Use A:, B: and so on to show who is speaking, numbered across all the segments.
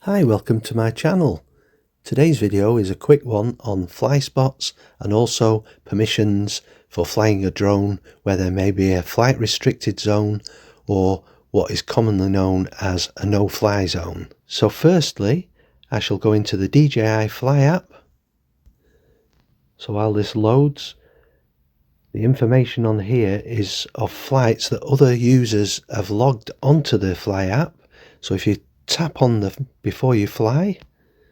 A: Hi, welcome to my channel. Today's video is a quick one on fly spots and also permissions for flying a drone where there may be a flight restricted zone or what is commonly known as a no-fly zone. So firstly, I shall go into the DJI Fly app. So while this loads, the information on here is of flights that other users have logged onto the Fly app. So if you tap on the before you fly,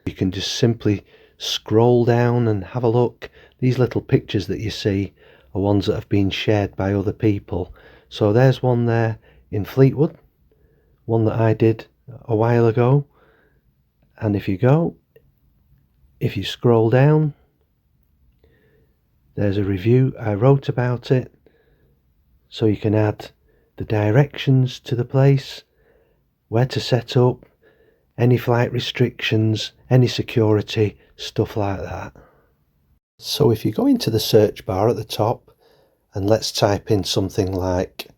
A: you can just simply scroll down and have a look. These little pictures that you see are ones that have been shared by other people. So there's one there in Fleetwood, one that I did a while ago. And if you scroll down, there's a review I wrote about it. So you can add the directions to the place, where to set up, any flight restrictions, any security, stuff like that. So if you go into the search bar at the top and let's type in something like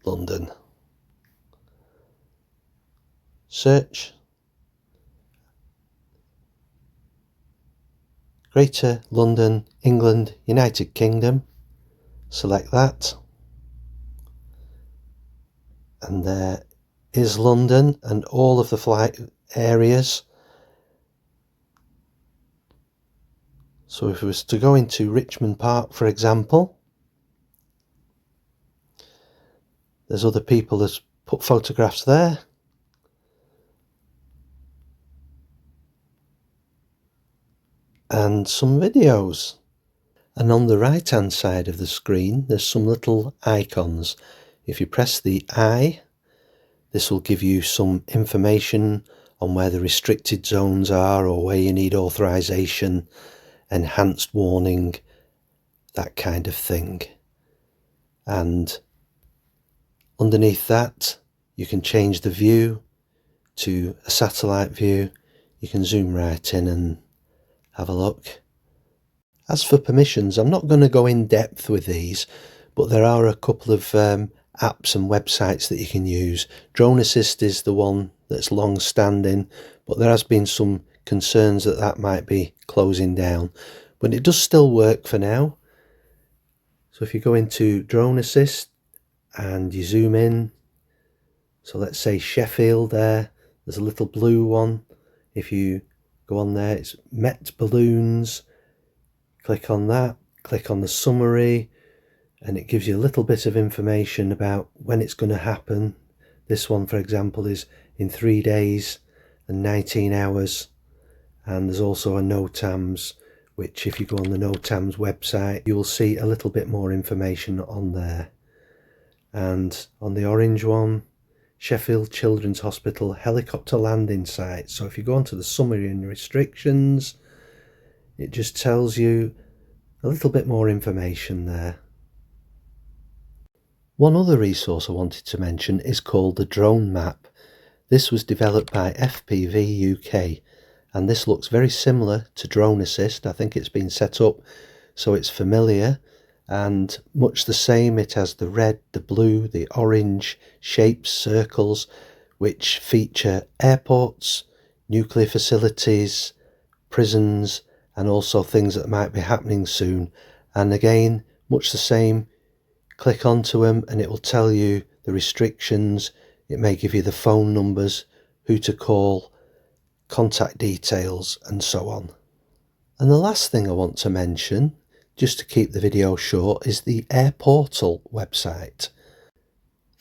A: London. Search. Greater London, England, United Kingdom. Select that. And there is London and all of the flight areas. So if it was to go into Richmond Park, for example, there's other people that's put photographs there. And some videos. And on the right hand side of the screen, there's some little icons. If you press the I, this will give you some information on where the restricted zones are or where you need authorization, enhanced warning, that kind of thing. And underneath that, you can change the view to a satellite view. You can zoom right in and have a look. As for permissions, I'm not going to go in depth with these, but there are a couple of apps and websites that you can use. Drone Assist is the one that's long standing, but there has been some concerns that that might be closing down, but it does still work for now. So if you go into Drone Assist and you zoom in, so let's say Sheffield there's a little blue one. If you go on there, it's Met Balloons. Click on that, click on the summary, and it gives you a little bit of information about when it's going to happen. This one, for example, is in 3 days and 19 hours. And there's also a NOTAM's, which if you go on the NOTAM's website, you will see a little bit more information on there. And on the orange one, Sheffield Children's Hospital helicopter landing site. So if you go onto the summary and restrictions, it just tells you a little bit more information there. One other resource I wanted to mention is called the Drone Map. This was developed by FPV UK, and this looks very similar to Drone Assist. I think it's been set up so it's familiar and much the same. It has the red, the blue, the orange shapes, circles, which feature airports, nuclear facilities, prisons, and also things that might be happening soon. And again, much the same. Click onto them and it will tell you the restrictions. It may give you the phone numbers, who to call, contact details, and so on. And the last thing I want to mention, just to keep the video short, is the Air Portal website.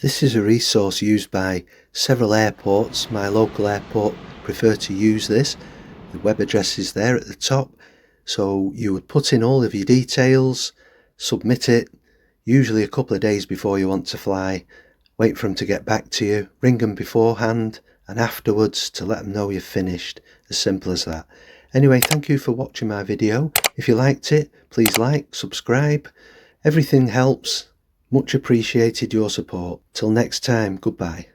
A: This is a resource used by several airports. My local airport prefer to use this. The web address is there at the top. So you would put in all of your details, submit it, usually a couple of days before you want to fly, wait for them to get back to you, ring them beforehand and afterwards to let them know you've finished. As simple as that. Anyway, thank you for watching my video. If you liked it, please like, subscribe. Everything helps. Much appreciated your support. Till next time, goodbye.